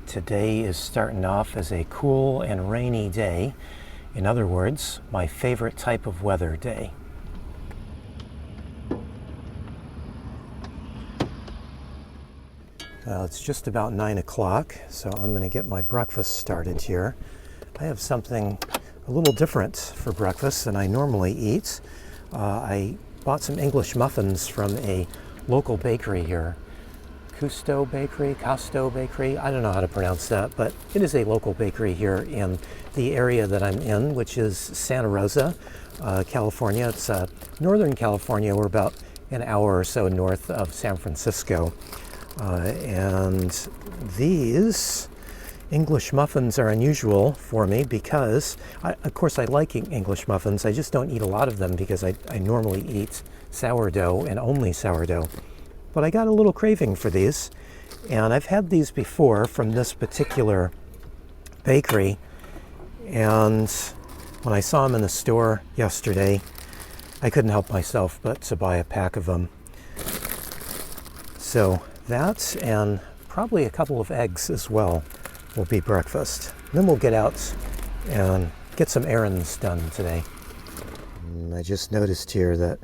Today is starting off as a cool and rainy day. In other words, my favorite type of weather day. It's just about 9 o'clock, so I'm going to get my breakfast started here. I have something a little different for breakfast than I normally eat. I bought some English muffins from a local bakery here. Costo Bakery, I don't know how to pronounce that, but it is a local bakery here in the area that I'm in, which is Santa Rosa, California. It's Northern California. We're about an hour or so north of San Francisco. And these English muffins are unusual for me because, of course, I like English muffins. I just don't eat a lot of them because I normally eat sourdough and only sourdough. But I got a little craving for these, and I've had these before from this particular bakery, and when I saw them in the store yesterday, I couldn't help myself but to buy a pack of them. So that, and probably a couple of eggs as well, will be breakfast. Then we'll get out and get some errands done today. I just noticed here that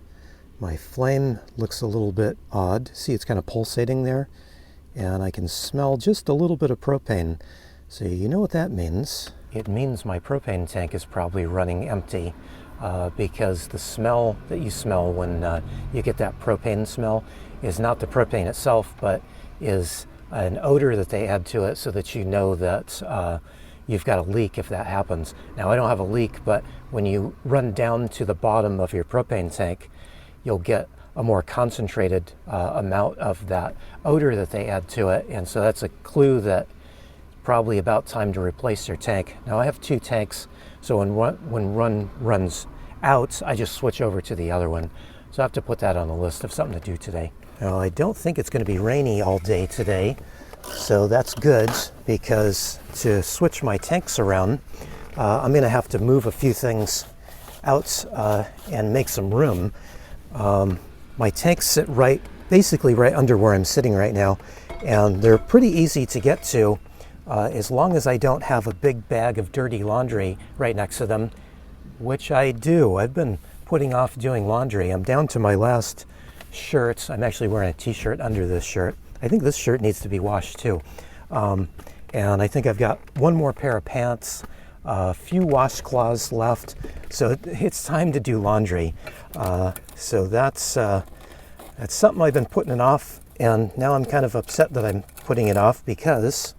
my flame looks a little bit odd. See, it's kind of pulsating there, and I can smell just a little bit of propane. So you know what that means. It means my propane tank is probably running empty because the smell that you smell when you get that propane smell is not the propane itself, but is an odor that they add to it so that you know that you've got a leak if that happens. Now, I don't have a leak, but when you run down to the bottom of your propane tank, you'll get a more concentrated amount of that odor that they add to it. And so that's a clue that it's probably about time to replace your tank. Now, I have two tanks, so when one runs out, I just switch over to the other one. So I have to put that on the list of something to do today. Now, I don't think it's going to be rainy all day today, so that's good because to switch my tanks around, I'm going to have to move a few things out and make some room. My tanks sit basically right under where I'm sitting right now, and they're pretty easy to get to as long as I don't have a big bag of dirty laundry right next to them, which I do. I've been putting off doing laundry. I'm down to my last shirt. I'm actually wearing a t-shirt under this shirt. I think this shirt needs to be washed too. And I think I've got one more pair of pants, a few washcloths left, so it's time to do laundry. So that's something I've been putting it off, and now I'm kind of upset that I'm putting it off because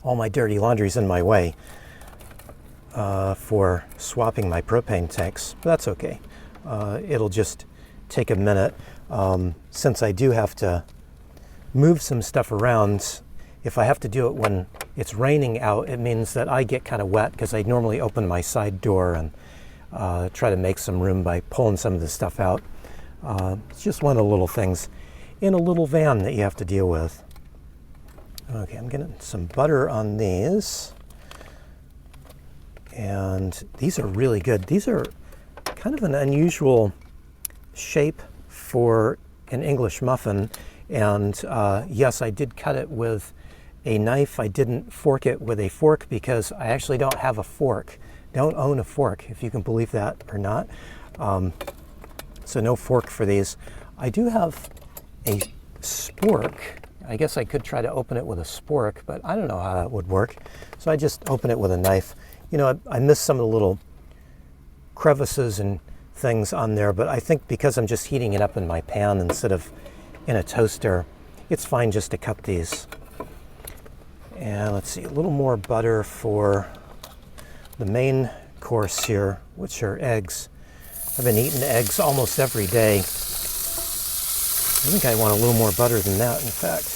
all my dirty laundry's in my way for swapping my propane tanks. But that's okay. It'll just take a minute. Since I do have to move some stuff around, if I have to do it when it's raining out, it means that I get kind of wet because I normally open my side door and try to make some room by pulling some of the stuff out. It's just one of the little things in a little van that you have to deal with. Okay, I'm getting some butter on these. And these are really good. These are kind of an unusual shape for an English muffin. And yes, I did cut it with a knife. I didn't fork it with a fork because I actually don't have a fork. Don't own a fork, if you can believe that or not. So no fork for these. I do have a spork. I guess I could try to open it with a spork, but I don't know how that would work. So I just open it with a knife. You know, I missed some of the little crevices and things on there, but I think because I'm just heating it up in my pan instead of in a toaster, it's fine just to cut these. And let's see, a little more butter for the main course here, which are eggs. I've been eating eggs almost every day. I think I want a little more butter than that, in fact.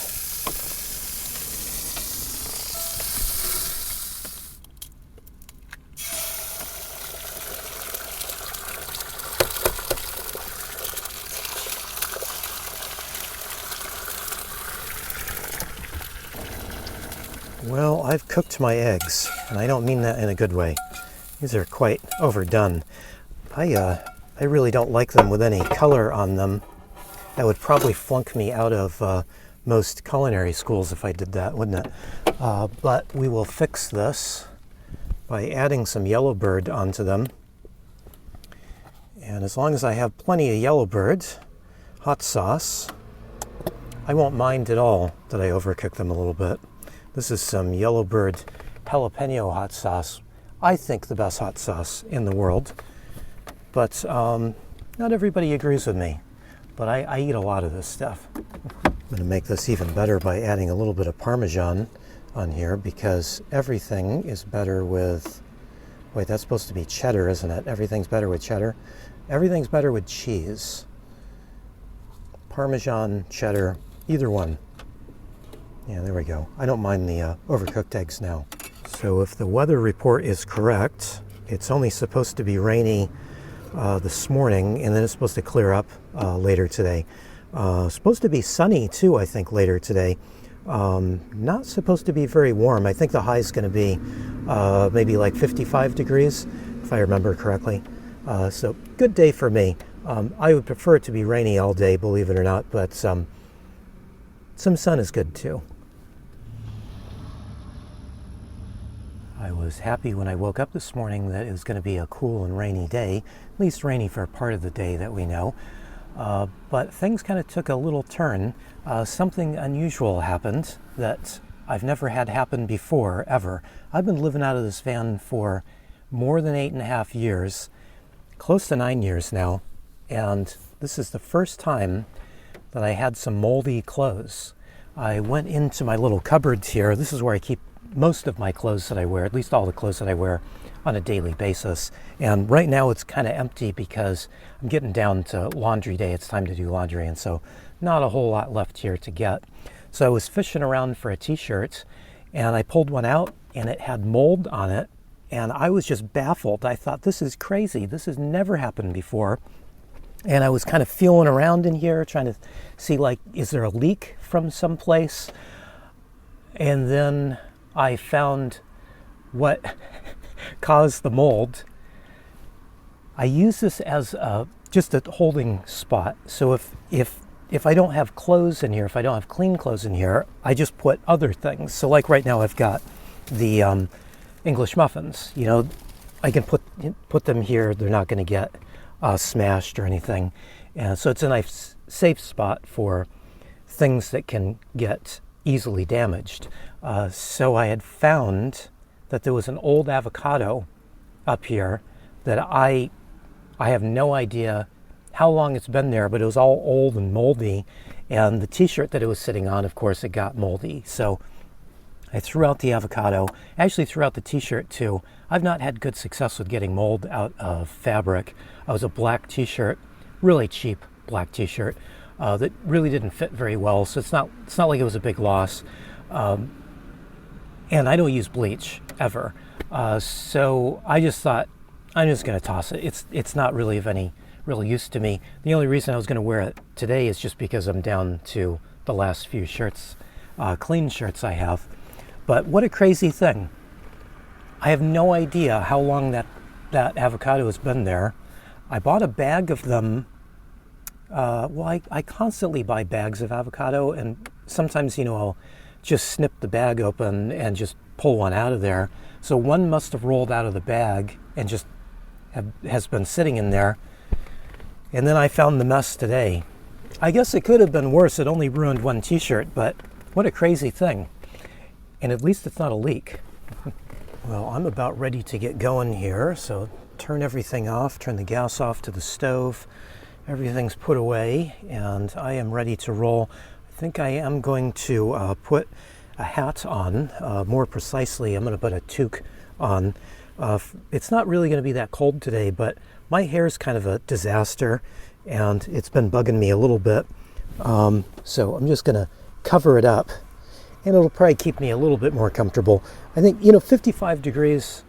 Well, I've cooked my eggs, and I don't mean that in a good way. These are quite overdone. I really don't like them with any color on them. That would probably flunk me out of most culinary schools if I did that, wouldn't it? But we will fix this by adding some Yellowbird onto them. And as long as I have plenty of Yellowbird hot sauce, I won't mind at all that I overcook them a little bit. This is some Yellowbird jalapeno hot sauce. I think the best hot sauce in the world, but not everybody agrees with me. But I eat a lot of this stuff. I'm going to make this even better by adding a little bit of Parmesan on here, because everything is better with, wait, that's supposed to be cheddar, isn't it? Everything's better with cheddar. Everything's better with cheese. Parmesan, cheddar, either one. Yeah, there we go. I don't mind the overcooked eggs now. So if the weather report is correct, it's only supposed to be rainy this morning, and then it's supposed to clear up later today. Supposed to be sunny too, I think, later today. Not supposed to be very warm. I think the high is going to be maybe like 55 degrees, if I remember correctly. So good day for me. I would prefer it to be rainy all day, believe it or not, but some sun is good too. I was happy when I woke up this morning that it was going to be a cool and rainy day, at least rainy for a part of the day that we know. But things kind of took a little turn. Something unusual happened that I've never had happen before, ever. I've been living out of this van for more than 8.5 years, close to 9 years now, and this is the first time that I had some moldy clothes. I went into my little cupboards here. This is where I keep most of my clothes that I wear, at least all the clothes that I wear on a daily basis. And right now it's kind of empty because I'm getting down to laundry day. It's time to do laundry, and so not a whole lot left here to get. So I was fishing around for a t-shirt, and I pulled one out, and it had mold on it, and I was just baffled. I thought, this is crazy. This has never happened before. And I was kind of feeling around in here, trying to see, like, is there a leak from someplace? And then I found what caused the mold. I use this as just a holding spot. So if I don't have clothes in here, if I don't have clean clothes in here, I just put other things. So like right now I've got the English muffins. You know, I can put them here. They're not going to get smashed or anything. And so it's a nice safe spot for things that can get easily damaged. So I had found that there was an old avocado up here that I have no idea how long it's been there, but it was all old and moldy. And the t-shirt that it was sitting on, of course, it got moldy. So I threw out the avocado. I actually threw out the t-shirt too. I've not had good success with getting mold out of fabric. It was a black t-shirt, really cheap black t-shirt that really didn't fit very well. So it's not like it was a big loss. And I don't use bleach ever. So I just thought, I'm just going to toss it. It's not really of any real use to me. The only reason I was going to wear it today is just because I'm down to the last few shirts, clean shirts I have. But what a crazy thing. I have no idea how long that avocado has been there. I bought a bag of them. I constantly buy bags of avocado, and sometimes, you know, I'll just snip the bag open and just pull one out of there. So one must have rolled out of the bag and just has been sitting in there. And then I found the mess today. I guess it could have been worse. It only ruined one t-shirt, but what a crazy thing. And at least it's not a leak. Well, I'm about ready to get going here. So turn everything off, turn the gas off to the stove. Everything's put away, and I am ready to roll. I think I am going to put a hat on. More precisely, I'm going to put a toque on. It's not really going to be that cold today, but my hair is kind of a disaster, and it's been bugging me a little bit. So I'm just going to cover it up, and it'll probably keep me a little bit more comfortable. I think, 55 degrees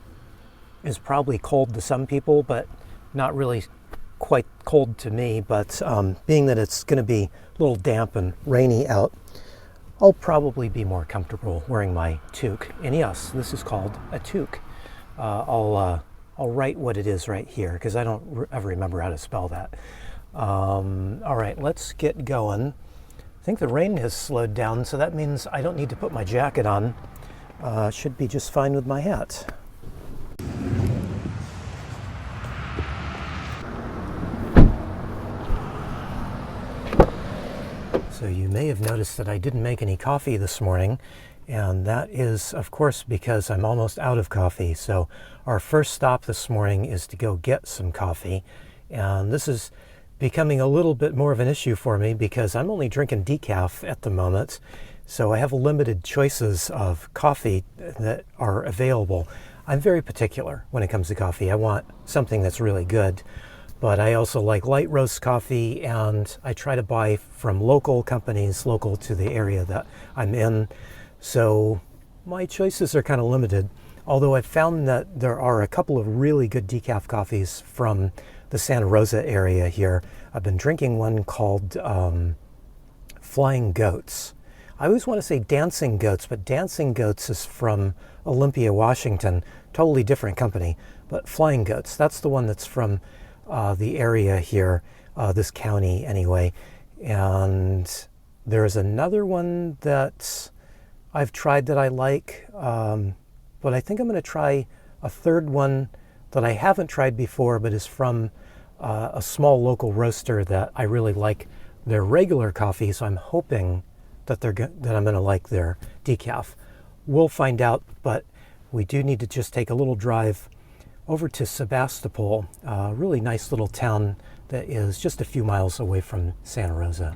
is probably cold to some people, but not really quite cold to me. But being that it's going to be a little damp and rainy out, I'll probably be more comfortable wearing my toque. And yes, this is called a toque. I'll write what it is right here because I don't ever remember how to spell that. All right, let's get going. I think the rain has slowed down, so that means I don't need to put my jacket on. Should be just fine with my hat. So you may have noticed that I didn't make any coffee this morning, and that is, of course, because I'm almost out of coffee. So our first stop this morning is to go get some coffee, and this is becoming a little bit more of an issue for me because I'm only drinking decaf at the moment, so I have limited choices of coffee that are available. I'm very particular when it comes to coffee. I want something that's really good, but I also like light roast coffee, and I try to buy from local companies, local to the area that I'm in, so my choices are kind of limited, although I've found that there are a couple of really good decaf coffees from the Santa Rosa area here. I've been drinking one called Flying Goats. I always want to say Dancing Goats, but Dancing Goats is from Olympia, Washington. Totally different company. But Flying Goats, that's the one that's from the area here, this county anyway. And there's another one that I've tried that I like, but I think I'm going to try a third one that I haven't tried before, but is from a small local roaster that I really like their regular coffee, so I'm hoping that that I'm going to like their decaf. We'll find out, but we do need to just take a little drive over to Sebastopol, a really nice little town that is just a few miles away from Santa Rosa.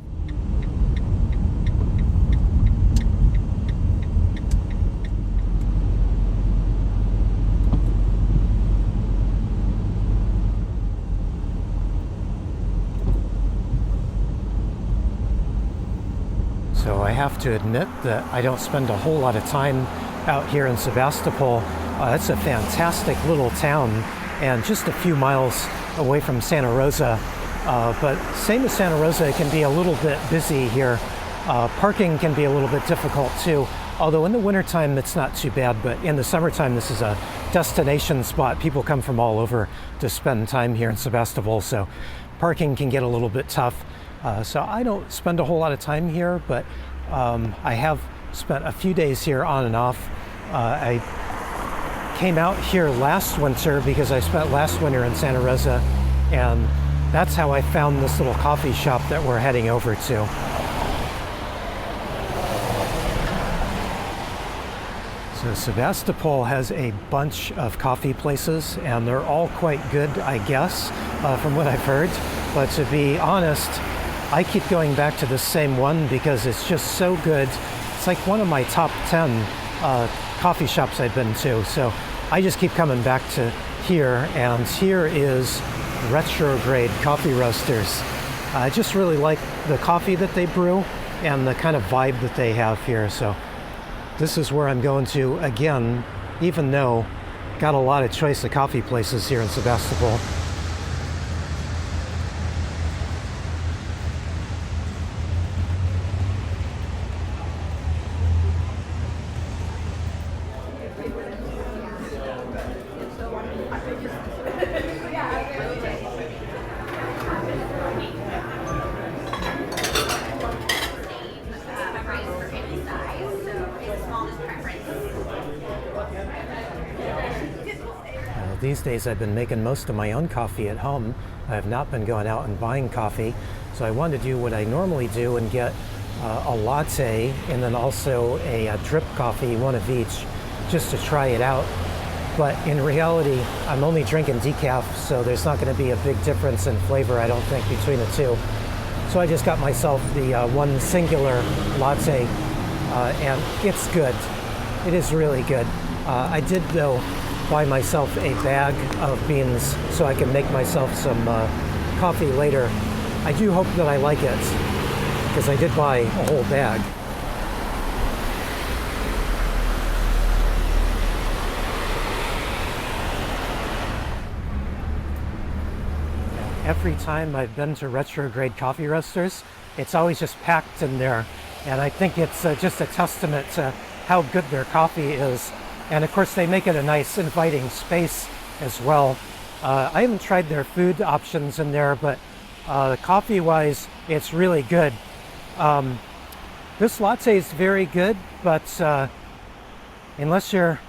So I have to admit that I don't spend a whole lot of time out here in Sebastopol. It's a fantastic little town and just a few miles away from Santa Rosa. But same as Santa Rosa, it can be a little bit busy here. Parking can be a little bit difficult too, although in the wintertime it's not too bad, but in the summertime this is a destination spot. People come from all over to spend time here in Sebastopol, so parking can get a little bit tough. So I don't spend a whole lot of time here, but I have spent a few days here on and off. I came out here last winter because I spent last winter in Santa Rosa, and that's how I found this little coffee shop that we're heading over to. So Sebastopol has a bunch of coffee places, and they're all quite good, I guess, from what I've heard. But to be honest, I keep going back to the same one because it's just so good. It's like one of my top 10 coffee shops I've been to. So I just keep coming back to here, and here is Retrograde Coffee Roasters. I just really like the coffee that they brew and the kind of vibe that they have here. So this is where I'm going to again, even though got a lot of choice of coffee places here in Sebastopol. These days I've been making most of my own coffee at home. I have not been going out and buying coffee, so I wanted to do what I normally do and get a latte and then also a drip coffee, one of each, just to try it out. But in reality, I'm only drinking decaf, so there's not going to be a big difference in flavor, I don't think, between the two. So I just got myself the one singular latte, and it's good. It is really good. I did, though, buy myself a bag of beans so I can make myself some coffee later. I do hope that I like it, because I did buy a whole bag. Every time I've been to Retrograde Coffee Roasters, it's always just packed in there, and I think it's just a testament to how good their coffee is. And of course they make it a nice inviting space as well. I haven't tried their food options in there, but coffee wise it's really good. This latte is very good, but unless you're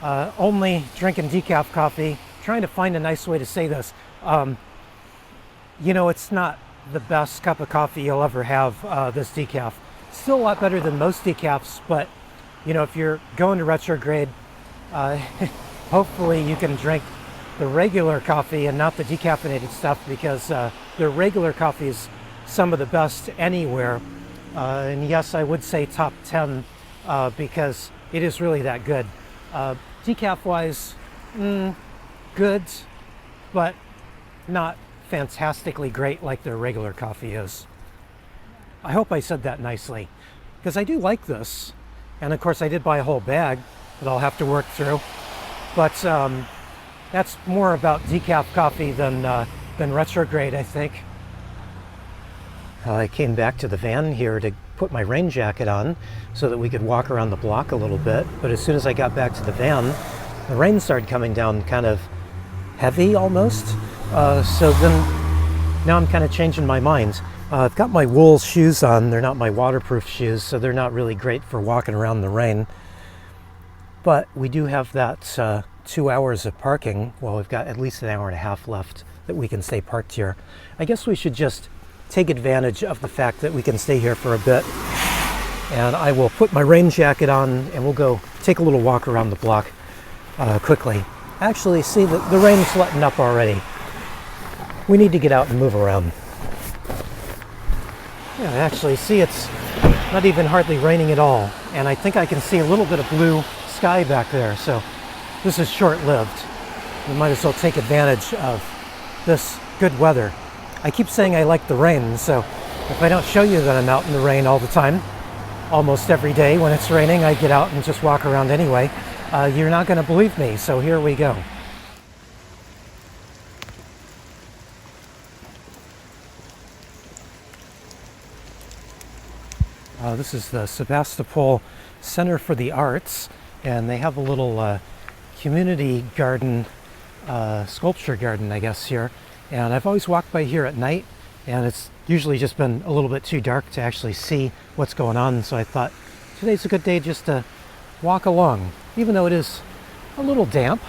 only drinking decaf coffee, trying to find a nice way to say this, you know, it's not the best cup of coffee you'll ever have, this decaf. Still a lot better than most decafs, but you know, if you're going to retrograde, hopefully you can drink the regular coffee and not the decaffeinated stuff, because the regular coffee is some of the best anywhere. And yes, I would say top 10 because it is really that good. Decaf wise, good, but not fantastically great like their regular coffee is. I hope I said that nicely, because I do like this. And of course I did buy a whole bag that I'll have to work through. But that's more about decaf coffee than retrograde, I think. I came back to the van here to put my rain jacket on so that we could walk around the block a little bit. But as soon as I got back to the van, the rain started coming down kind of heavy almost. So then now I'm kind of changing my mind. I've got my wool shoes on. They're not my waterproof shoes, so they're not really great for walking around the rain. But we do have that 2 hours of parking. Well, we've got at least an hour and a half left that we can stay parked here. I guess we should just take advantage of the fact that we can stay here for a bit. And I will put my rain jacket on and we'll go take a little walk around the block quickly. Actually, see, the rain's letting up already. We need to get out and move around. Yeah, actually, see, it's not even hardly raining at all. And I think I can see a little bit of blue sky back there. So this is short-lived. We might as well take advantage of this good weather. I keep saying I like the rain, so if I don't show you that I'm out in the rain all the time, almost every day when it's raining, I get out and just walk around anyway, you're not going to believe me, so here we go. This is the Sebastopol Center for the Arts, and they have a little community garden, sculpture garden, I guess, here. And I've always walked by here at night, and it's usually just been a little bit too dark to actually see what's going on. So I thought today's a good day just to walk along, even though it is a little damp.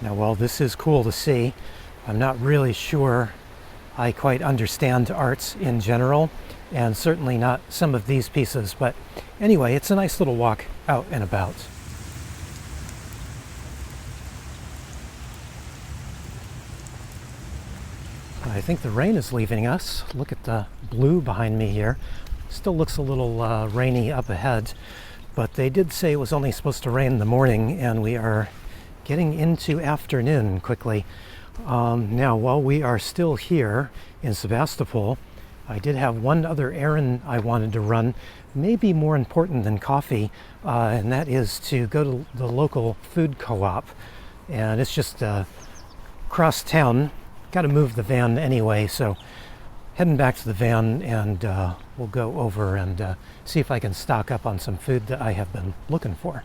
Now, while this is cool to see, I'm not really sure I quite understand arts in general, and certainly not some of these pieces. But anyway, it's a nice little walk out and about. I think the rain is leaving us. Look at the blue behind me here. Still looks a little rainy up ahead, but they did say it was only supposed to rain in the morning, and we are getting into afternoon quickly. Now, while we are still here in Sebastopol, I did have one other errand I wanted to run, maybe more important than coffee, and that is to go to the local food co-op. And it's just across town. Got to move the van anyway, so heading back to the van, and we'll go over and see if I can stock up on some food that I have been looking for.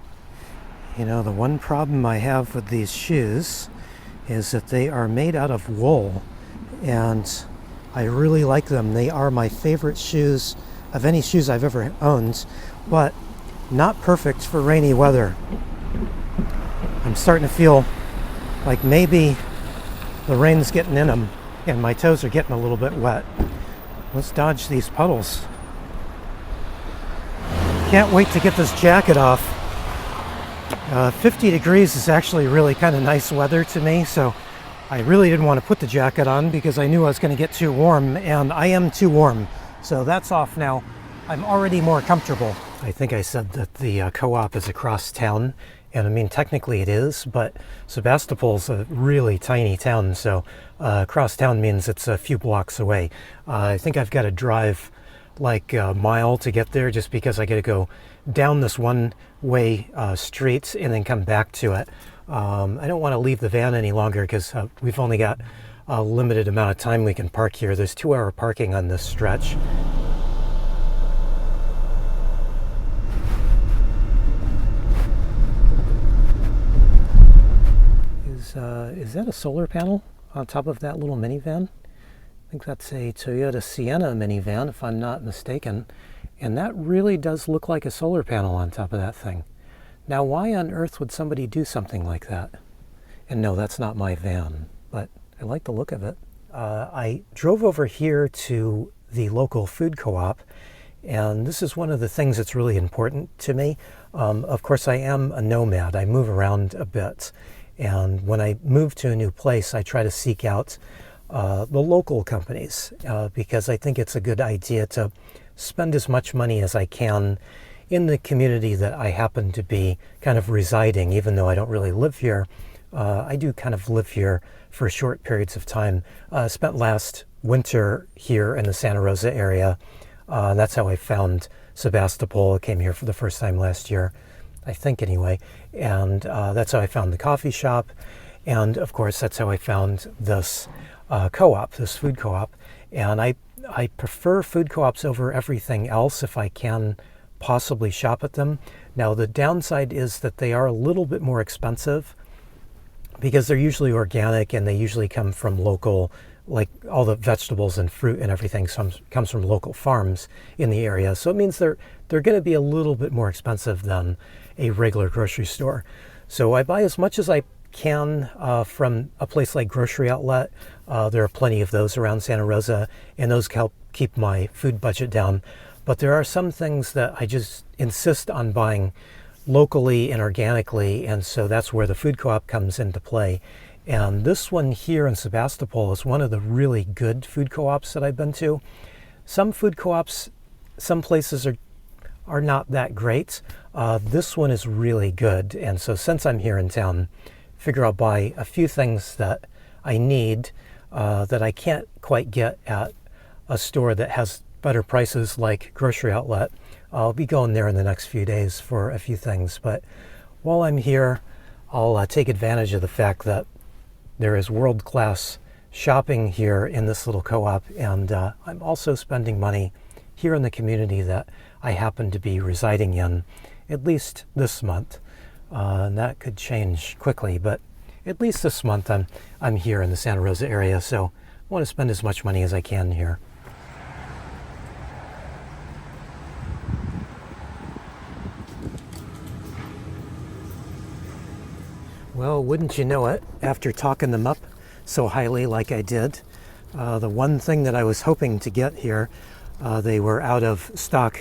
You know, the one problem I have with these shoes is that they are made out of wool, and I really like them. They are my favorite shoes of any shoes I've ever owned, but not perfect for rainy weather. I'm starting to feel like maybe the rain's getting in them and my toes are getting a little bit wet. Let's dodge these puddles. Can't wait to get this jacket off. 50 degrees is actually really kind of nice weather to me, so I really didn't want to put the jacket on because I knew I was going to get too warm, and I am too warm. So that's off now. I'm already more comfortable. I think I said that the co-op is across town, And I mean, technically it is, but Sebastopol's a really tiny town, so across town means it's a few blocks away. I think I've got to drive like a mile to get there, just because I got to go down this one-way street and then come back to it. I don't want to leave the van any longer because we've only got a limited amount of time we can park here. There's 2-hour parking on this stretch. Is that a solar panel on top of that little minivan? I think that's a Toyota Sienna minivan, if I'm not mistaken. And that really does look like a solar panel on top of that thing. Now, why on earth would somebody do something like that? And no, that's not my van, but I like the look of it. I drove over here to the local food co-op, and this is one of the things that's really important to me. Of course, I am a nomad. I move around a bit. And when I move to a new place, I try to seek out the local companies because I think it's a good idea to spend as much money as I can in the community that I happen to be kind of residing. Even though I don't really live here, I do kind of live here for short periods of time. Spent last winter here in the Santa Rosa area. That's how I found Sebastopol. I came here for the first time last year, I think anyway, and that's how I found the coffee shop, and of course that's how I found this co-op, this food co-op. And I prefer food co-ops over everything else if I can possibly shop at them. Now the downside is that they are a little bit more expensive because they're usually organic and they usually come from local, like all the vegetables and fruit and everything comes from local farms in the area. So it means they're going to be a little bit more expensive than a regular grocery store. So I buy as much as I can from a place like Grocery Outlet. There are plenty of those around Santa Rosa, and those help keep my food budget down. But there are some things that I just insist on buying locally and organically, and so that's where the food co-op comes into play. And this one here in Sebastopol is one of the really good food co-ops that I've been to. Some food co-ops, some places are not that great. This one is really good. And so since I'm here in town, figure I'll buy a few things that I need that I can't quite get at a store that has better prices like Grocery Outlet. I'll be going there in the next few days for a few things. But while I'm here, I'll take advantage of the fact that there is world-class shopping here in this little co-op, and I'm also spending money here in the community that I happen to be residing in, at least this month. And that could change quickly, but at least this month I'm here in the Santa Rosa area, so I want to spend as much money as I can here. Well, wouldn't you know it, after talking them up so highly like I did, the one thing that I was hoping to get here, they were out of stock,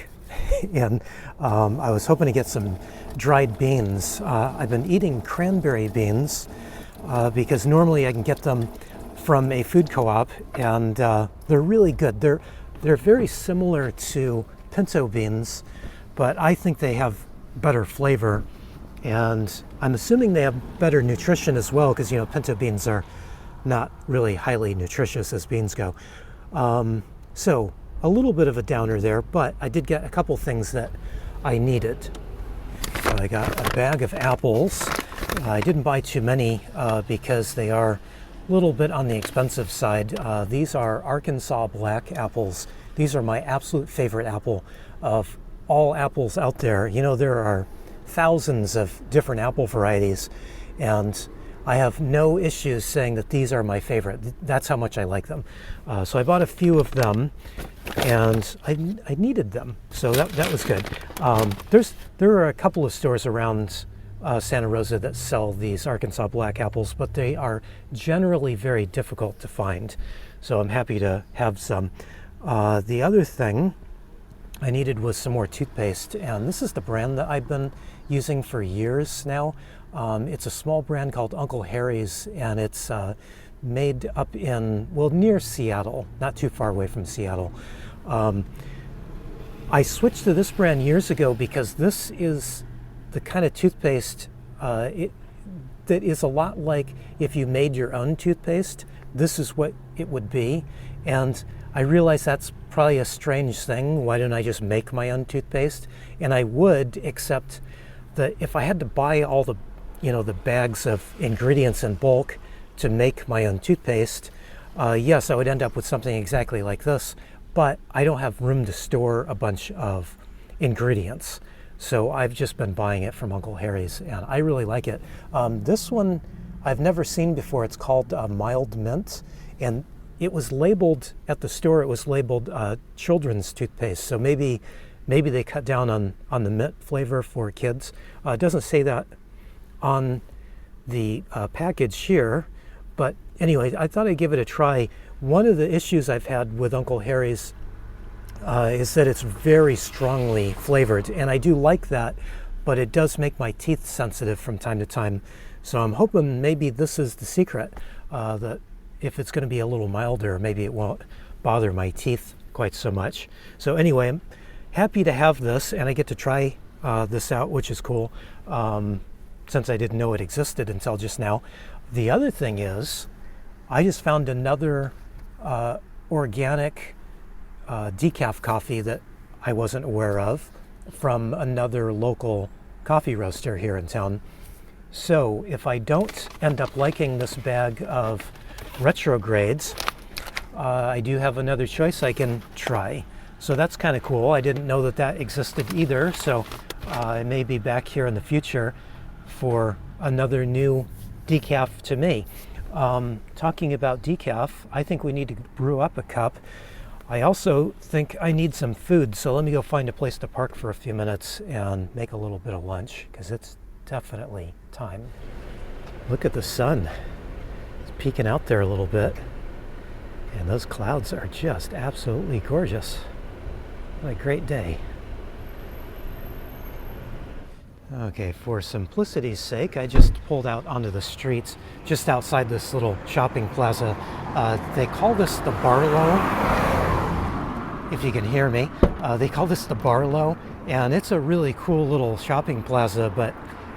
and I was hoping to get some dried beans. I've been eating cranberry beans because normally I can get them from a food co-op, and they're really good. They're very similar to pinto beans, but I think they have better flavor. And I'm assuming they have better nutrition as well, because, you know, pinto beans are not really highly nutritious as beans go. So a little bit of a downer there, but I did get a couple things that I needed. So I got a bag of apples. I didn't buy too many because they are a little bit on the expensive side. These are Arkansas black apples. These are my absolute favorite apple of all apples out there. You know, there are thousands of different apple varieties, and I have no issues saying that these are my favorite. That's how much I like them. So I bought a few of them, and I needed them, so that was good. There are a couple of stores around Santa Rosa that sell these Arkansas black apples, but they are generally very difficult to find. So I'm happy to have some. The other thing I needed was some more toothpaste, and this is the brand that I've been using for years now. It's a small brand called Uncle Harry's, and it's made up in, well, near Seattle, not too far away from Seattle. I switched to this brand years ago because this is the kind of toothpaste that is a lot like if you made your own toothpaste. This is what it would be. And I realize that's probably a strange thing. Why don't I just make my own toothpaste? And I would, except that if I had to buy all the, the bags of ingredients in bulk to make my own toothpaste, yes, I would end up with something exactly like this, but I don't have room to store a bunch of ingredients. So I've just been buying it from Uncle Harry's, and I really like it. This one I've never seen before. It's called Mild Mint, and it was labeled at the store. It was labeled children's toothpaste. So maybe they cut down on the mint flavor for kids. It doesn't say that on the package here, but anyway, I thought I'd give it a try. One of the issues I've had with Uncle Harry's is that it's very strongly flavored, and I do like that, but it does make my teeth sensitive from time to time. So I'm hoping maybe this is the secret, that if it's going to be a little milder, maybe it won't bother my teeth quite so much. So anyway, I'm happy to have this, and I get to try this out, which is cool, since I didn't know it existed until just now. The other thing is, I just found another organic decaf coffee that I wasn't aware of from another local coffee roaster here in town. So if I don't end up liking this bag of retrogrades, I do have another choice I can try. So that's kind of cool. I didn't know that existed either. So I may be back here in the future for another new decaf to me. Talking about decaf, I think we need to brew up a cup. I also think I need some food, so let me go find a place to park for a few minutes and make a little bit of lunch, because it's definitely time. Look at the sun. It's peeking out there a little bit, and those clouds are just absolutely gorgeous. What a great day. Okay, for simplicity's sake, I just pulled out onto the streets just outside this little shopping plaza. They call this the Barlow. If you can hear me, they call this the Barlow, and it's a really cool little shopping plaza, but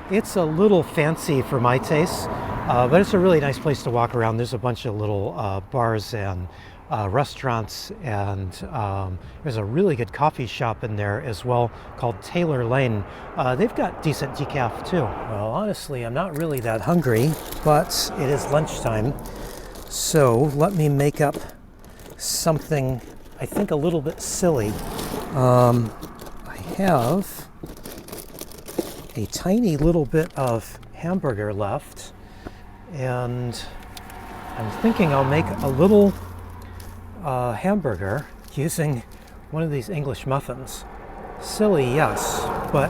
it's a little fancy for my taste, but it's a really nice place to walk around. There's a bunch of little bars and restaurants, and there's a really good coffee shop in there as well called Taylor Lane. They've got decent decaf too. Well, honestly, I'm not really that hungry, but it is lunchtime, so let me make up something I think a little bit silly. I have a tiny little bit of hamburger left, and I'm thinking I'll make a little hamburger using one of these English muffins. Silly, yes, but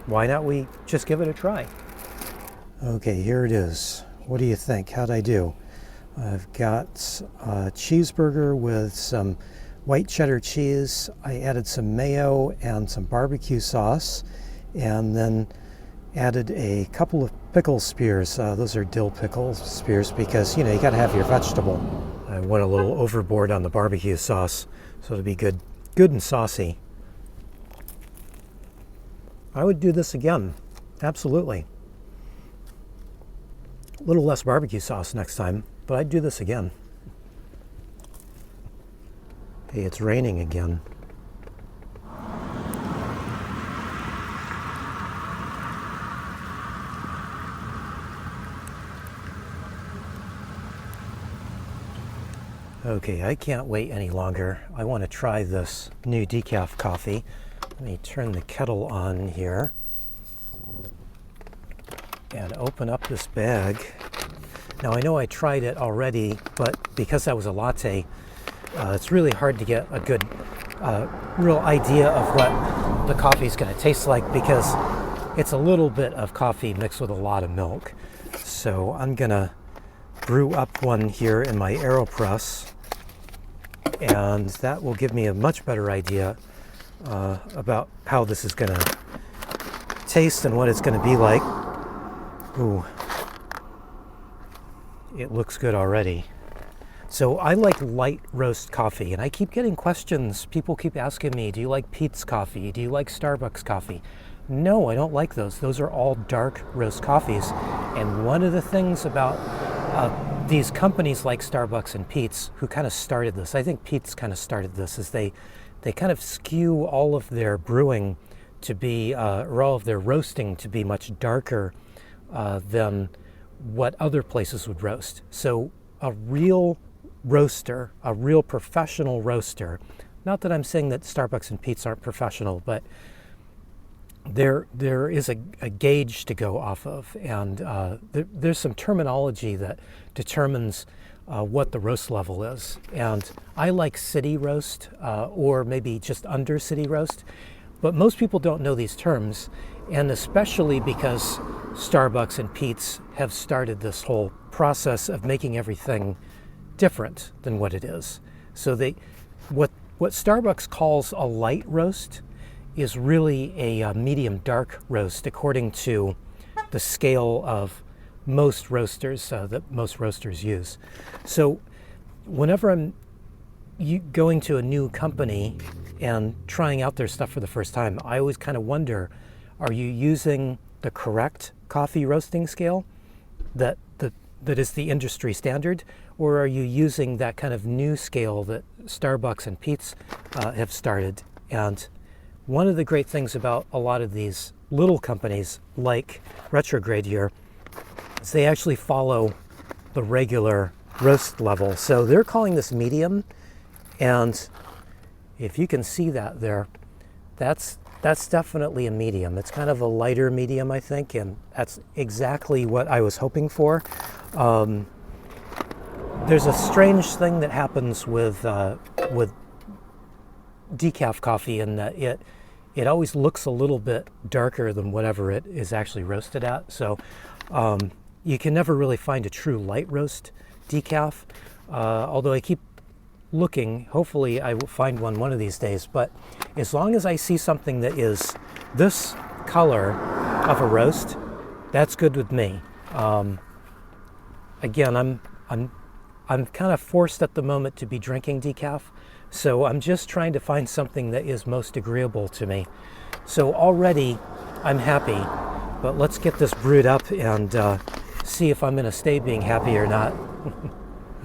why not we just give it a try? Okay, here it is. What do you think? How'd I do? I've got a cheeseburger with some white cheddar cheese. I added some mayo and some barbecue sauce, and then added a couple of pickle spears. Those are dill pickle spears because, you gotta have your vegetable. I went a little overboard on the barbecue sauce, so it'll be good and saucy. I would do this again, absolutely. A little less barbecue sauce next time, but I'd do this again. Hey, it's raining again. Okay, I can't wait any longer. I want to try this new decaf coffee. Let me turn the kettle on here and open up this bag. Now I know I tried it already, but because that was a latte, it's really hard to get a good real idea of what the coffee is going to taste like, because it's a little bit of coffee mixed with a lot of milk. So I'm going to brew up one here in my AeroPress, and that will give me a much better idea about how this is going to taste and what it's going to be like. Ooh, it looks good already. So I like light roast coffee, and I keep getting questions. People keep asking me, do you like Peet's coffee? Do you like Starbucks coffee? No, I don't like those. Those are all dark roast coffees. And one of the things about these companies like Starbucks and Peet's, who kind of started this, I think Peet's kind of started this, is they kind of skew all of their brewing to be, or all of their roasting to be much darker than what other places would roast. So a real roaster, a real professional roaster, not that I'm saying that Starbucks and Peet's aren't professional, but there is a gauge to go off of, and there's some terminology that determines what the roast level is. And I like city roast, or maybe just under city roast, but most people don't know these terms, and especially because Starbucks and Peet's have started this whole process of making everything different than what it is. So what Starbucks calls a light roast is really a medium dark roast, according to the scale of most roasters that most roasters use. So whenever I'm going to a new company and trying out their stuff for the first time, I always kind of wonder, are you using the correct coffee roasting scale that is the industry standard, or are you using that kind of new scale that Starbucks and Peet's have started? And one of the great things about a lot of these little companies like Retrograde here is they actually follow the regular roast level. So they're calling this medium, and if you can see that there, that's definitely a medium. It's kind of a lighter medium, I think, and that's exactly what I was hoping for. There's a strange thing that happens with decaf coffee in that it always looks a little bit darker than whatever it is actually roasted at. So you can never really find a true light roast decaf, although I keep looking. Hopefully I will find one of these days. But as long as I see something that is this color of a roast, that's good with me. Again, I'm kind of forced at the moment to be drinking decaf, so I'm just trying to find something that is most agreeable to me. So already I'm happy, but let's get this brewed up and see if I'm going to stay being happy or not.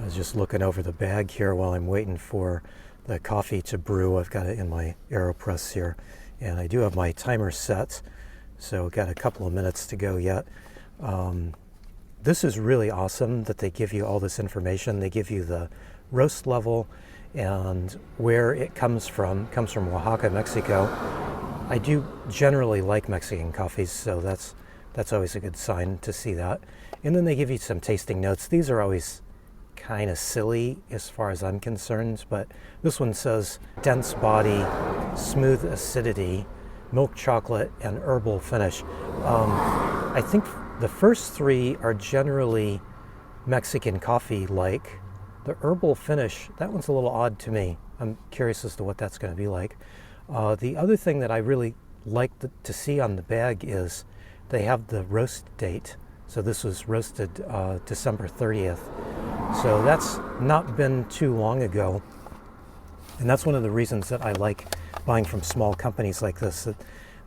I was just looking over the bag here while I'm waiting for the coffee to brew. I've got it in my AeroPress here, and I do have my timer set, so got a couple of minutes to go yet. This is really awesome that they give you all this information. They give you the roast level and where it comes from. It comes from Oaxaca, Mexico. I do generally like Mexican coffees, so that's always a good sign to see that. And then they give you some tasting notes. These are always kind of silly as far as I'm concerned, but this one says dense body, smooth acidity, milk chocolate, and herbal finish. I think the first three are generally Mexican coffee-like. The herbal finish, that one's a little odd to me. I'm curious as to what that's going to be like. The other thing that I really like to see on the bag is they have the roast date. So this was roasted December 30th. So that's not been too long ago. And that's one of the reasons that I like buying from small companies like this, that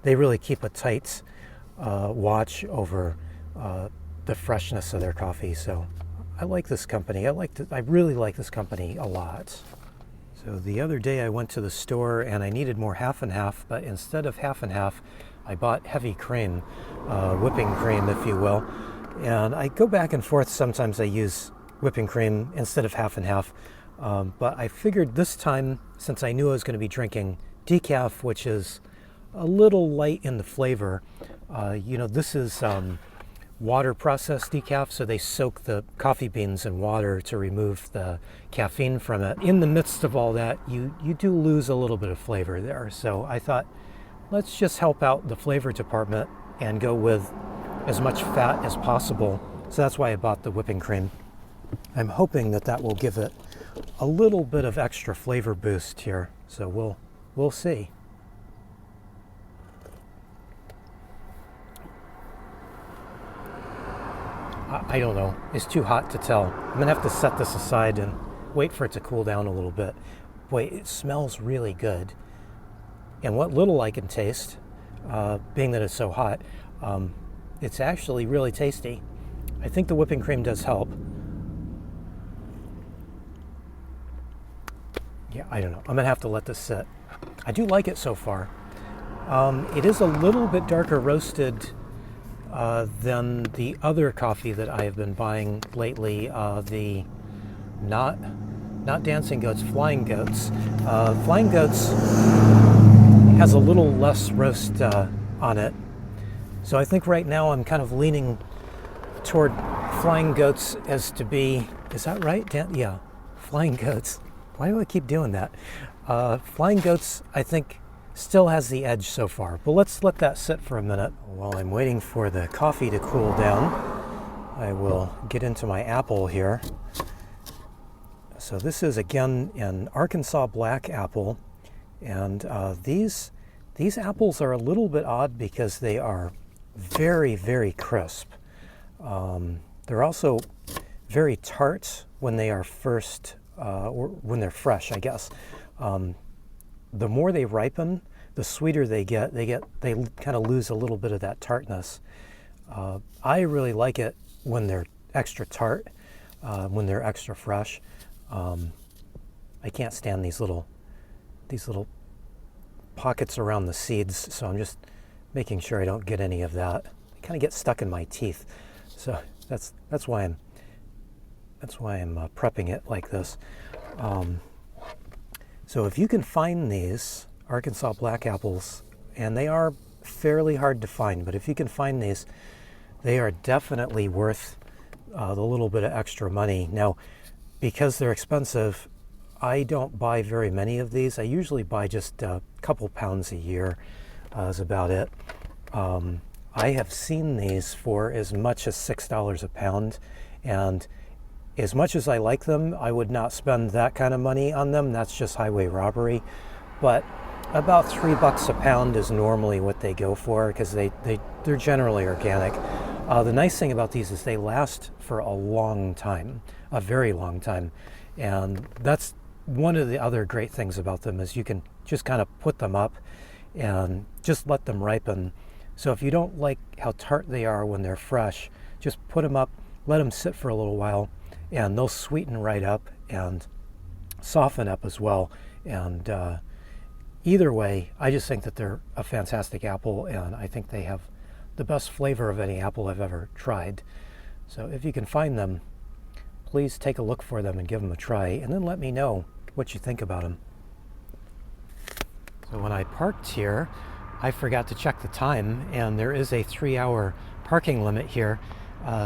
they really keep a tight watch over the freshness of their coffee. So I like this company. I really like this company a lot. So the other day I went to the store and I needed more half and half, but instead of half and half, I bought heavy cream, whipping cream, if you will. And I go back and forth. Sometimes I use whipping cream instead of half and half. But I figured this time, since I knew I was going to be drinking decaf, which is a little light in the flavor, this is water processed decaf, so they soak the coffee beans in water to remove the caffeine from it. In the midst of all that, you do lose a little bit of flavor there. So I thought, let's just help out the flavor department and go with as much fat as possible. So that's why I bought the whipping cream. I'm hoping that will give it a little bit of extra flavor boost here. So we'll see. I don't know. It's too hot to tell. I'm gonna have to set this aside and wait for it to cool down a little bit. Boy, it smells really good. And what little I can taste, being that it's so hot, it's actually really tasty. I think the whipping cream does help. Yeah, I don't know. I'm gonna have to let this sit. I do like it so far. It is a little bit darker roasted than the other coffee that I have been buying lately. The not Dancing Goats, Flying Goats. Flying Goats has a little less roast on it. So I think right now I'm kind of leaning toward Flying Goats as to be, is that right? Yeah, Flying Goats. Why do I keep doing that? Flying Goats, I think, still has the edge so far, but let's let that sit for a minute. While I'm waiting for the coffee to cool down, I will get into my apple here. So this is again an Arkansas black apple, and these apples are a little bit odd because they are very, very crisp. They're also very tart when they are first, or when they're fresh, I guess. The more they ripen, the sweeter they get. They kind of lose a little bit of that tartness. I really like it when they're extra tart, when they're extra fresh. I can't stand these little pockets around the seeds, so I'm just making sure I don't get any of that. They kind of get stuck in my teeth, so that's why I'm prepping it like this. So if you can find these Arkansas black apples, and they are fairly hard to find, but if you can find these, they are definitely worth the little bit of extra money. Now, because they're expensive, I don't buy very many of these. I usually buy just a couple pounds a year, is about it. I have seen these for as much as $6 a pound, and as much as I like them, I would not spend that kind of money on them. That's just highway robbery. But about $3 a pound is normally what they go for, because they're generally organic. The nice thing about these is they last for a long time, a very long time. And that's one of the other great things about them, is you can just kind of put them up and just let them ripen. So if you don't like how tart they are when they're fresh, just put them up, let them sit for a little while, and they'll sweeten right up and soften up as well. And either way, I just think that they're a fantastic apple, and I think they have the best flavor of any apple I've ever tried. So if you can find them, please take a look for them and give them a try, and then let me know what you think about them. So when I parked here, I forgot to check the time, and there is a 3-hour parking limit here.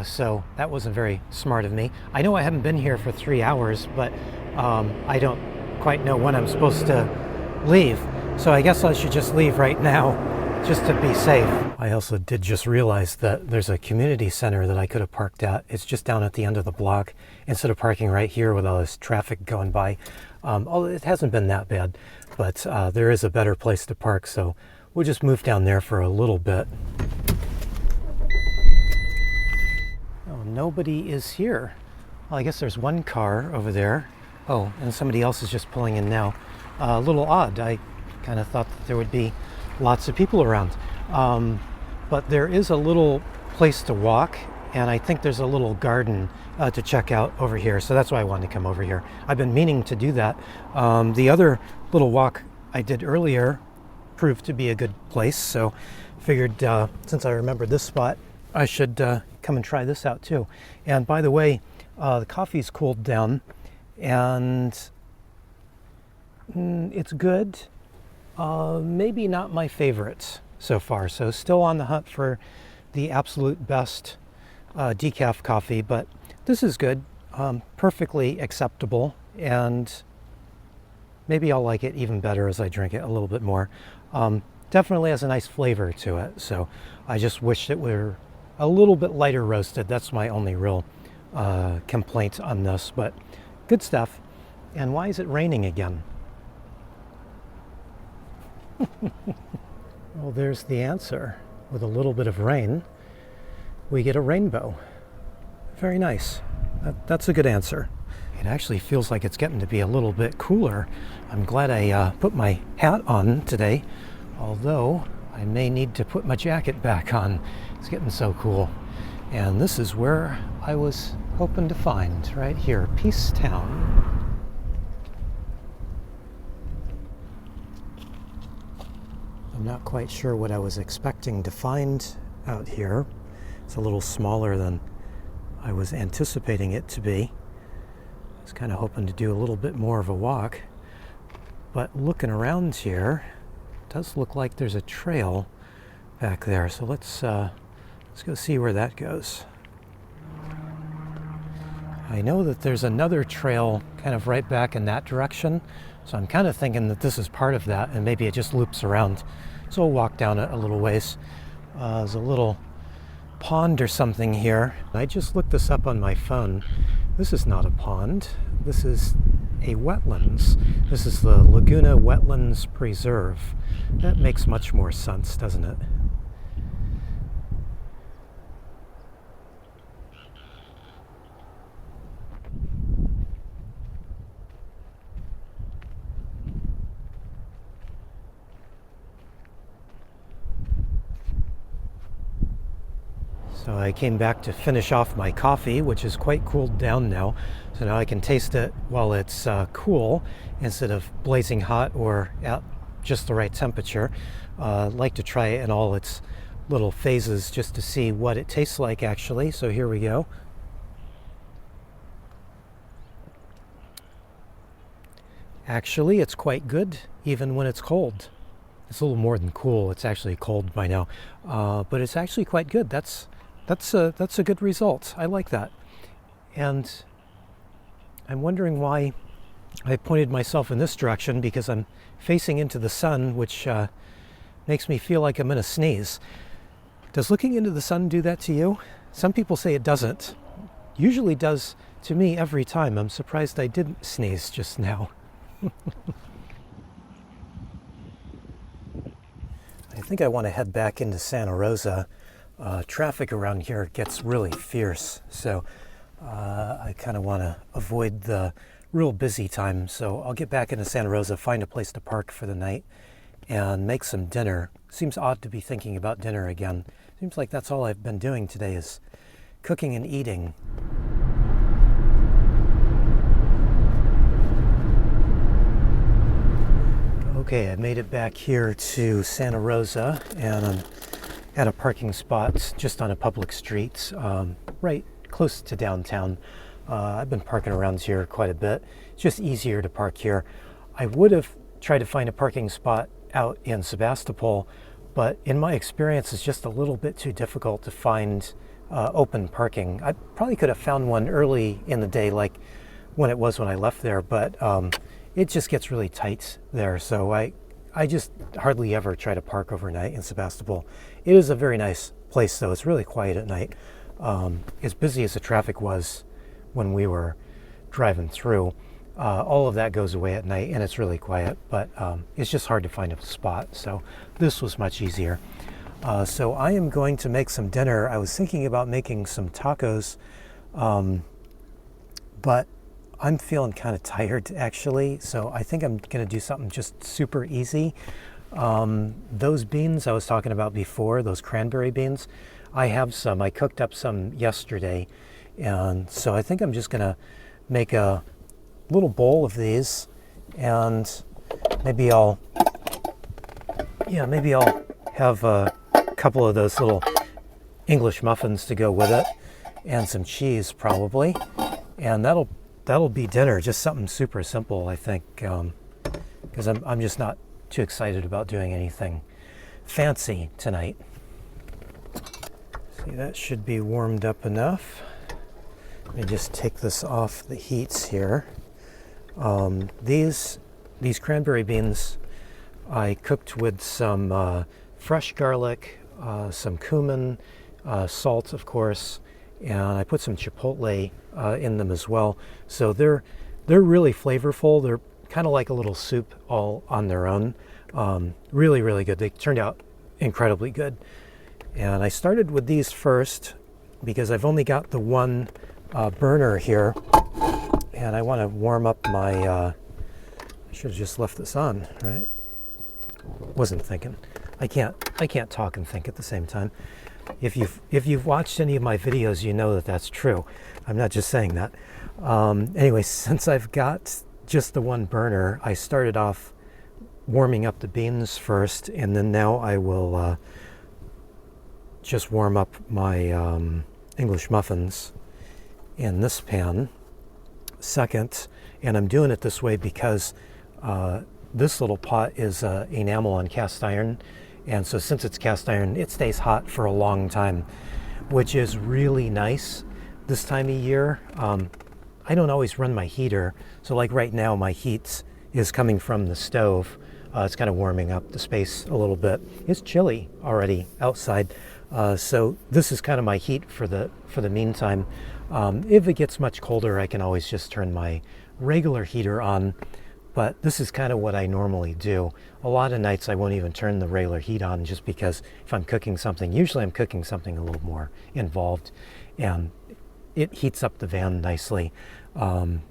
So that wasn't very smart of me. I know I haven't been here for 3 hours, but I don't quite know when I'm supposed to leave. So I guess I should just leave right now, just to be safe. I also did just realize that there's a community center that I could have parked at. It's just down at the end of the block, instead of parking right here with all this traffic going by. Although it hasn't been that bad, but there is a better place to park, so we'll just move down there for a little bit. Oh, nobody is here. Well, I guess there's one car over there. Oh, and somebody else is just pulling in now. A little odd. I kind of thought that there would be lots of people around. But there is a little place to walk, and I think there's a little garden to check out over here. So that's why I wanted to come over here. I've been meaning to do that. The other little walk I did earlier proved to be a good place. So figured since I remembered this spot, I should come and try this out too. And by the way, the coffee's cooled down, and it's good. Maybe not my favorite so far. So still on the hunt for the absolute best decaf coffee, but this is good, perfectly acceptable, and maybe I'll like it even better as I drink it a little bit more. Definitely has a nice flavor to it, so I just wish it were a little bit lighter roasted. That's my only real complaint on this, but good stuff. And why is it raining again? Well, there's the answer. With a little bit of rain, we get a rainbow. Very nice. That's a good answer. It actually feels like it's getting to be a little bit cooler. I'm glad I put my hat on today, although I may need to put my jacket back on. It's getting so cool. And this is where I was hoping to find, right here, Peace Town. I'm not quite sure what I was expecting to find out here. It's a little smaller than I was anticipating it to be. I was kind of hoping to do a little bit more of a walk, but looking around here, it does look like there's a trail back there. So let's go see where that goes. I know that there's another trail kind of right back in that direction, so I'm kind of thinking that this is part of that, and maybe it just loops around. So we'll walk down it a little ways. There's a little pond or something here. I just looked this up on my phone. This is not a pond. This is a wetlands. This is the Laguna Wetlands Preserve. That makes much more sense, doesn't it? So I came back to finish off my coffee, which is quite cooled down now. So now I can taste it while it's cool instead of blazing hot or at just the right temperature. I'd like to try it in all its little phases just to see what it tastes like actually. So here we go. Actually, it's quite good even when it's cold. It's a little more than cool. It's actually cold by now, but it's actually quite good. That's a good result. I like that. And I'm wondering why I pointed myself in this direction, because I'm facing into the sun, which makes me feel like I'm going to sneeze. Does looking into the sun do that to you? Some people say it doesn't. Usually does to me every time. I'm surprised I didn't sneeze just now. I think I want to head back into Santa Rosa. Traffic around here gets really fierce, so I kind of want to avoid the real busy time. So I'll get back into Santa Rosa, find a place to park for the night, and make some dinner. Seems odd to be thinking about dinner again. Seems like that's all I've been doing today is cooking and eating. Okay, I made it back here to Santa Rosa, and I'm at a parking spot just on a public street, right close to downtown. I've been parking around here quite a bit. It's just easier to park here. I would have tried to find a parking spot out in Sebastopol, but in my experience, it's just a little bit too difficult to find open parking. I probably could have found one early in the day, like when it was when I left there, but it just gets really tight there. So I just hardly ever try to park overnight in Sebastopol. It is a very nice place though. It's really quiet at night. As busy as the traffic was when we were driving through, all of that goes away at night and it's really quiet, but it's just hard to find a spot. So this was much easier. So I am going to make some dinner. I was thinking about making some tacos, but I'm feeling kind of tired actually, so I think I'm going to do something just super easy. Those beans I was talking about before, those cranberry beans, I have some. I cooked up some yesterday, and so I think I'm just going to make a little bowl of these, and maybe I'll have a couple of those little English muffins to go with it, and some cheese probably, and that'll be dinner. Just something super simple, I think, because I'm just not too excited about doing anything fancy tonight. See, that should be warmed up enough. Let me just take this off the heats here. These cranberry beans I cooked with some fresh garlic, some cumin, salt, of course, and I put some chipotle in them as well. So they're really flavorful. They're kind of like a little soup all on their own. Really, really good. They turned out incredibly good. And I started with these first because I've only got the one burner here, and I want to warm up my, I should have just left this on, right? Wasn't thinking. I can't talk and think at the same time. If you've watched any of my videos, you know that that's true. I'm not just saying that. Anyway, since I've got just the one burner, I started off warming up the beans first, and then now I will just warm up my English muffins in this pan second. And I'm doing it this way because this little pot is enamel on cast iron, and so since it's cast iron, it stays hot for a long time, which is really nice this time of year. I don't always run my heater, so like right now my heat is coming from the stove. It's kind of warming up the space a little bit. It's chilly already outside, so this is kind of my heat for the meantime. If it gets much colder, I can always just turn my regular heater on, but this is kind of what I normally do. A lot of nights I won't even turn the regular heat on, just because if I'm cooking something, usually I'm cooking something a little more involved, and it heats up the van nicely. It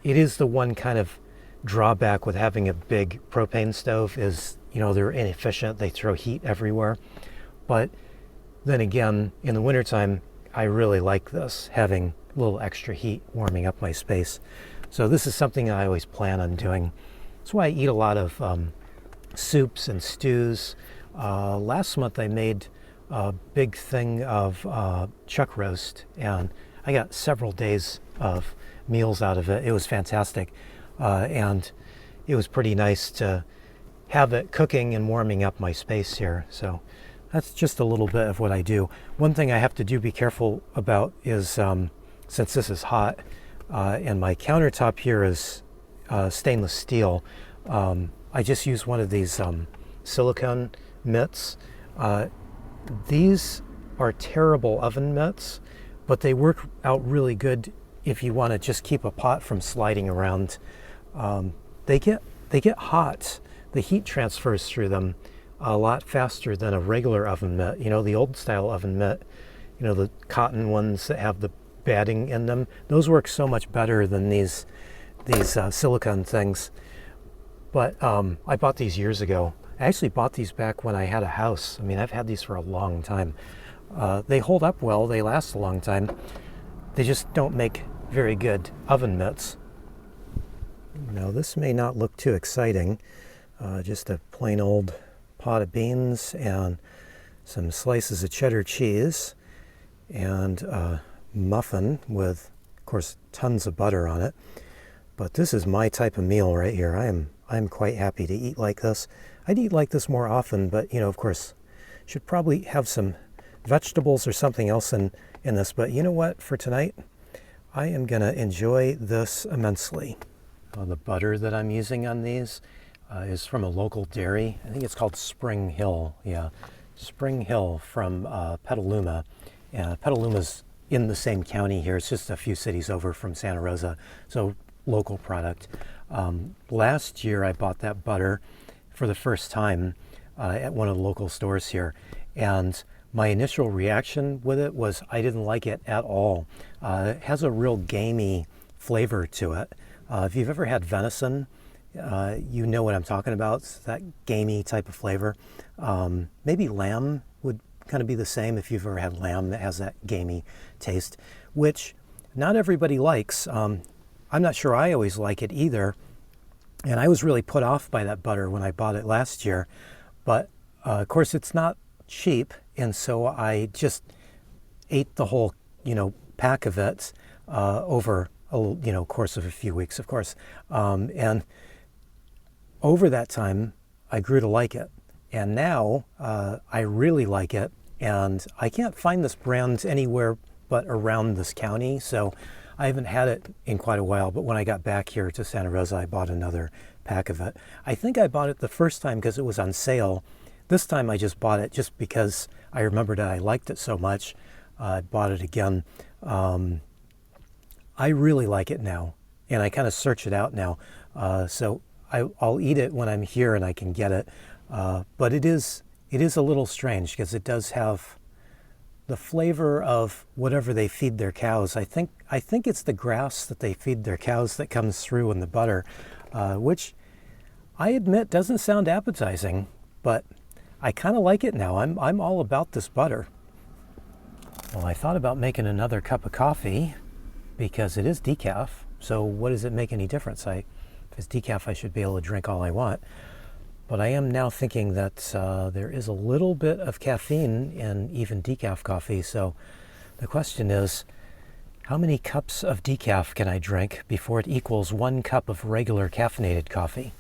is the one kind of drawback with having a big propane stove is, they're inefficient. They throw heat everywhere. But then again, in the wintertime, I really like this, having a little extra heat warming up my space. So this is something I always plan on doing. That's why I eat a lot of soups and stews. Last month I made a big thing of chuck roast, and I got several days of meals out of it. It was fantastic. And it was pretty nice to have it cooking and warming up my space here. So that's just a little bit of what I do. One thing I have to be careful about is, since this is hot, and my countertop here is stainless steel, I just use one of these silicone mitts. These are terrible oven mitts, but they work out really good if you want to just keep a pot from sliding around. They get hot. The heat transfers through them a lot faster than a regular oven mitt. The old style oven mitt, the cotton ones that have the batting in them, those work so much better than these silicone things. But I bought these years ago. I actually bought these back when I had a house. I mean, I've had these for a long time. They hold up well. They last a long time. They just don't make very good oven mitts. Now, this may not look too exciting. Just a plain old pot of beans and some slices of cheddar cheese and a muffin with, of course, tons of butter on it. But this is my type of meal right here. I'm quite happy to eat like this. I'd eat like this more often, but of course, should probably have some vegetables or something else in this. But you know what? For tonight, I am gonna enjoy this immensely. The butter that I'm using on these is from a local dairy. I think it's called Spring Hill. Yeah, Spring Hill from Petaluma. Petaluma's in the same county here. It's just a few cities over from Santa Rosa. So local product. Last year I bought that butter for the first time at one of the local stores here, and my initial reaction with it was I didn't like it at all. It has a real gamey flavor to it. If you've ever had venison, you know what I'm talking about. It's that gamey type of flavor. Maybe lamb would kind of be the same if you've ever had lamb that has that gamey taste, which not everybody likes. I'm not sure I always like it either. And I was really put off by that butter when I bought it last year. But of course, it's not cheap. And so I just ate the whole, pack of it over a course of a few weeks, of course. And over that time, I grew to like it. And now I really like it. And I can't find this brand anywhere but around this county. So I haven't had it in quite a while. But when I got back here to Santa Rosa, I bought another pack of it. I think I bought it the first time because it was on sale. This time I just bought it just because I remembered that I liked it so much. I bought it again. I really like it now, and I kind of search it out now. So I'll eat it when I'm here and I can get it. But it is a little strange because it does have the flavor of whatever they feed their cows. I think it's the grass that they feed their cows that comes through in the butter, which I admit doesn't sound appetizing, but I kind of like it now. I'm all about this butter. Well, I thought about making another cup of coffee because it is decaf. So what does it make any difference? If it's decaf, I should be able to drink all I want. But I am now thinking that there is a little bit of caffeine in even decaf coffee. So the question is, how many cups of decaf can I drink before it equals 1 cup of regular caffeinated coffee?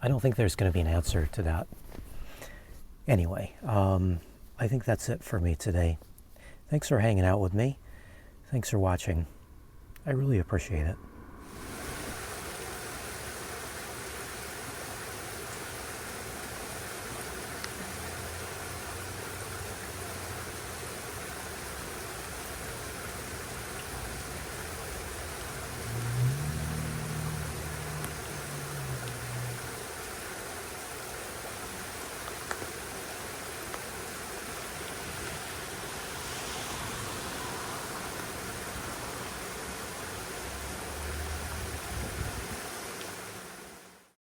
I don't think there's going to be an answer to that. Anyway, I think that's it for me today. Thanks for hanging out with me. Thanks for watching. I really appreciate it.